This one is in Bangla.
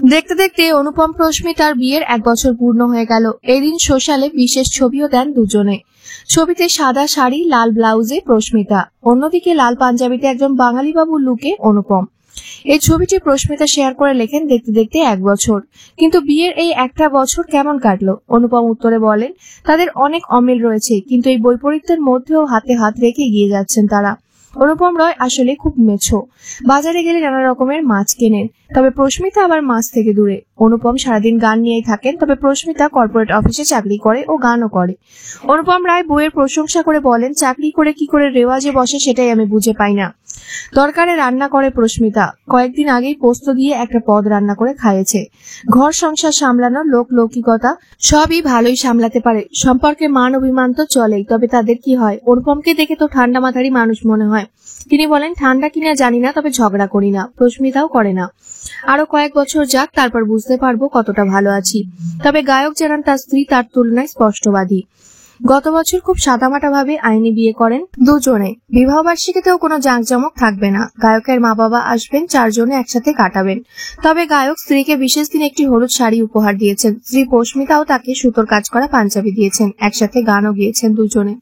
দেখতে দেখতে অনুপম প্রস্মিতার বিয়ের 1 বছর পূর্ণ হয়ে গেল। এদিন সোশ্যালে বিশেষ ছবিও দেন দুজনে। ছবিতে সাদা শাড়ি, লাল ব্লাউজে প্রস্মিতা, অন্যদিকে লাল পাঞ্জাবিতে একজন বাঙালি বাবুর লুকে অনুপম। এই ছবিটি প্রস্মিতা শেয়ার করে লেখেন, দেখতে দেখতে 1 বছর, কিন্তু বিয়ের এই একটা বছর কেমন কাটলো? অনুপম উত্তরে বলেন, তাদের অনেক অমিল রয়েছে, কিন্তু এই বৈপরীত্যের মধ্যেও হাতে হাত রেখে এগিয়ে যাচ্ছেন তারা। অনুপম রয় আসলে খুব মেছো, বাজারে গেলে নানা রকমের মাছ কেনেন, তবে প্রস্মিতা আবার মাছ থেকে দূরে। অনুপম সারাদিন গান নিয়েই থাকেন, তবে প্রস্মিতা কর্পোরেট অফিসে চাকরি করে ও গানও করে। অনুপম রায় বইয়ের প্রশংসা করে বলেন, চাকরি করে কি করে রেওয়াজে বসে সেটাই আমি বুঝে পাই না। দরকারে রান্না করে প্রস্মিতা, কয়েকদিন আগেই পোস্ত দিয়ে একটা পদ রান্না করে খাইয়েছে। ঘর সংসার সামলানো, লৌকিকতা সবই ভালোই সামলাতে পারে। সম্পর্কে মান অভিমান তো চলেই, তবে তাদের কি হয়? অনুপমকে দেখে তো ঠান্ডা মাথারই মানুষ মনে হয়। তিনি বলেন, ঠান্ডা কিনা জানি না, তবে ঝগড়া করি না। প্রস্মিতাও করে না। আরো কয়েক বছর যাক, তারপর বুঝতে পারবো কতটা ভালো আছি। তবে গায়ক জানান, তার স্ত্রী তার তুলনায় স্পষ্টবাদী। গত বছর খুব সাদামাটা ভাবে আইনি বিয়ে করেন দুজনে। বিবাহবার্ষিকীতেও কোনো জাঁকজমক থাকবে না। গায়কের মা বাবা আসবেন, 4 জনে একসাথে কাটাবেন। তবে গায়ক স্ত্রীকে বিশেষ দিন একটি হলুদ শাড়ি উপহার দিয়েছেন। স্ত্রী প্রস্মিতাও তাকে সুতোর কাজ করা পাঞ্জাবি দিয়েছেন। একসাথে গানও গিয়েছেন দুজনে।